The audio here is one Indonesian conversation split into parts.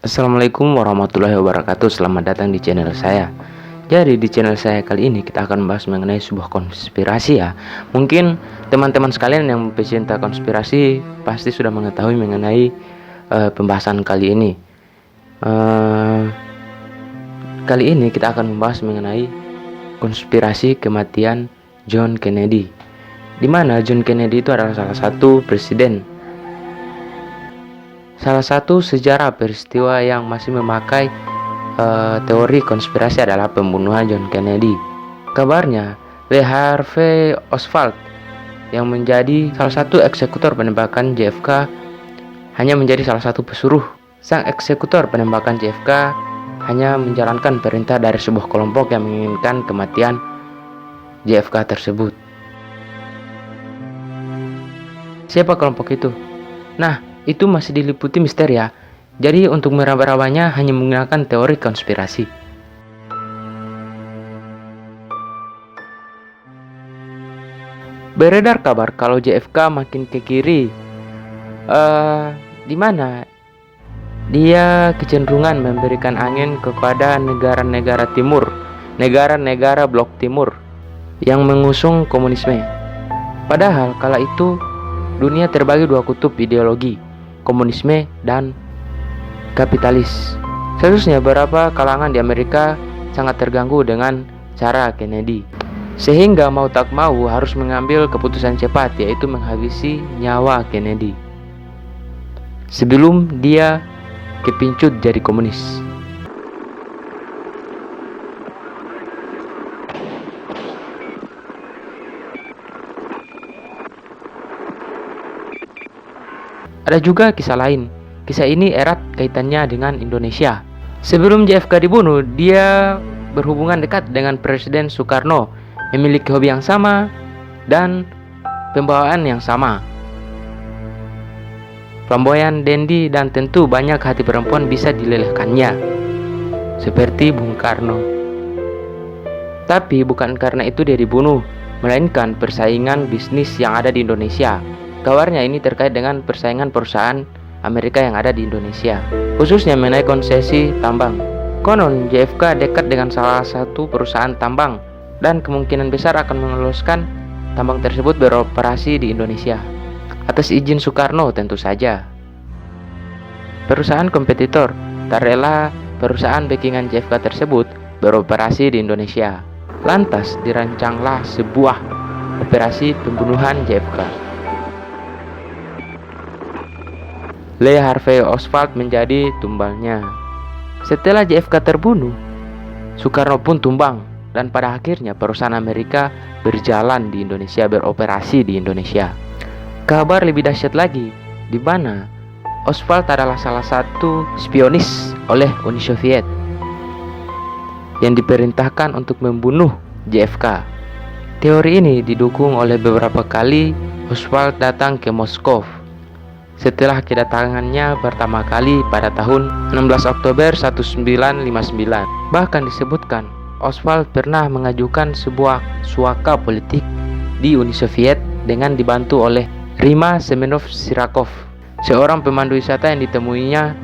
Assalamualaikum warahmatullahi wabarakatuh. Selamat datang di channel saya. Jadi di channel saya kali ini kita akan membahas mengenai sebuah konspirasi ya. Mungkin teman-teman sekalian yang pecinta konspirasi pasti sudah mengetahui mengenai pembahasan kali ini. Kali ini kita akan membahas mengenai konspirasi kematian John Kennedy, di mana John Kennedy itu adalah salah satu sejarah peristiwa yang masih memakai teori konspirasi adalah pembunuhan John Kennedy. Kabarnya Lee Harvey Oswald yang menjadi salah satu eksekutor penembakan JFK hanya menjadi salah satu pesuruh. Sang eksekutor penembakan JFK hanya menjalankan perintah dari sebuah kelompok yang menginginkan kematian JFK tersebut. Siapa kelompok itu? Nah, itu masih diliputi misteri ya. Jadi untuk meraba-rabanya hanya menggunakan teori konspirasi. Beredar kabar kalau JFK makin ke kiri, di mana dia kecenderungan memberikan angin kepada negara-negara timur, negara-negara blok timur yang mengusung komunisme. Padahal kala itu dunia terbagi dua kutub ideologi, komunisme dan kapitalis. Seharusnya beberapa kalangan di Amerika sangat terganggu dengan cara Kennedy, sehingga mau tak mau harus mengambil keputusan cepat, yaitu menghabisi nyawa Kennedy sebelum dia kepincut jadi komunis. Ada juga kisah lain. Kisah ini erat kaitannya dengan Indonesia. Sebelum JFK dibunuh, dia berhubungan dekat dengan Presiden Soekarno, memiliki hobi yang sama dan pembawaan yang sama. Flamboyan, dandy, dan tentu banyak hati perempuan bisa dilelehkannya, seperti Bung Karno. Tapi bukan karena itu dia dibunuh, melainkan persaingan bisnis yang ada di Indonesia. Kabarnya ini terkait dengan persaingan perusahaan Amerika yang ada di Indonesia, khususnya mengenai konsesi tambang. Konon JFK dekat dengan salah satu perusahaan tambang dan kemungkinan besar akan meloloskan tambang tersebut beroperasi di Indonesia atas izin Soekarno tentu saja. Perusahaan kompetitor tak rela perusahaan backingan JFK tersebut beroperasi di Indonesia. Lantas dirancanglah sebuah operasi pembunuhan JFK. Lee Harvey Oswald menjadi tumbalnya. Setelah JFK terbunuh, Soekarno pun tumbang dan pada akhirnya perusahaan Amerika berjalan di Indonesia, beroperasi di Indonesia. Kabar lebih dahsyat lagi, di mana Oswald adalah salah satu spionis oleh Uni Soviet yang diperintahkan untuk membunuh JFK. Teori ini didukung oleh beberapa kali Oswald datang ke Moskow setelah kedatangannya pertama kali pada tahun 16 Oktober 1959. Bahkan disebutkan Oswald pernah mengajukan sebuah suaka politik di Uni Soviet dengan dibantu oleh Rima Semenov-Sirakov, seorang pemandu wisata yang ditemuinya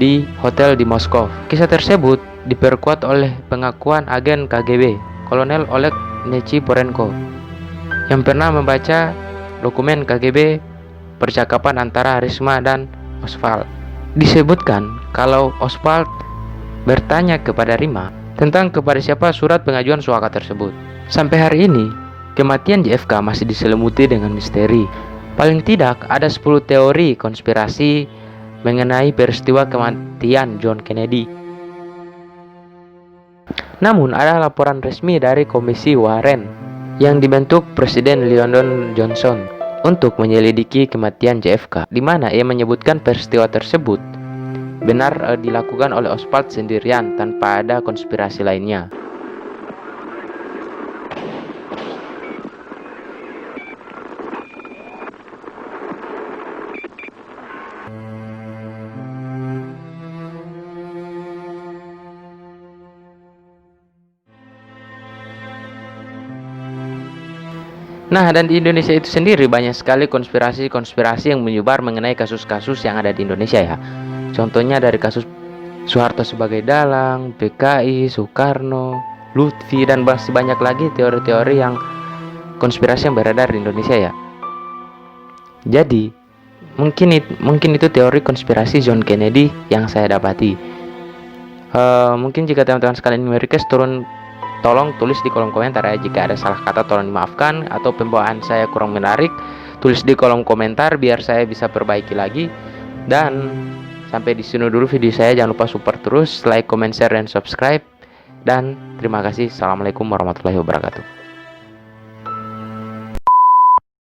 di hotel di Moskow. Kisah tersebut diperkuat oleh pengakuan agen KGB Kolonel Oleg Nechiporenko yang pernah membaca dokumen KGB percakapan antara Risma dan Oswald. Disebutkan kalau Oswald bertanya kepada Rima tentang kepada siapa surat pengajuan suaka tersebut. Sampai hari ini, kematian JFK masih diselimuti dengan misteri. Paling tidak ada 10 teori konspirasi mengenai peristiwa kematian John Kennedy. Namun ada laporan resmi dari Komisi Warren yang dibentuk Presiden Lyndon Johnson untuk menyelidiki kematian JFK, di mana ia menyebutkan peristiwa tersebut benar dilakukan oleh Oswald sendirian tanpa ada konspirasi lainnya. Nah, dan di Indonesia itu sendiri banyak sekali konspirasi-konspirasi yang menyebar mengenai kasus-kasus yang ada di Indonesia ya. Contohnya dari kasus Soeharto sebagai dalang, PKI, Soekarno, Lutfi, dan masih banyak lagi teori-teori yang konspirasi yang beredar di Indonesia ya. Jadi mungkin itu teori konspirasi John Kennedy yang saya dapati. Mungkin jika teman-teman sekalian ingin request tolong tulis di kolom komentar ya. Jika ada salah kata tolong dimaafkan, atau pembawaan saya kurang menarik, tulis di kolom komentar biar saya bisa perbaiki lagi. Dan sampai di sini dulu video saya. Jangan lupa support terus, like, comment, share, dan subscribe. Dan terima kasih. Assalamualaikum warahmatullahi wabarakatuh.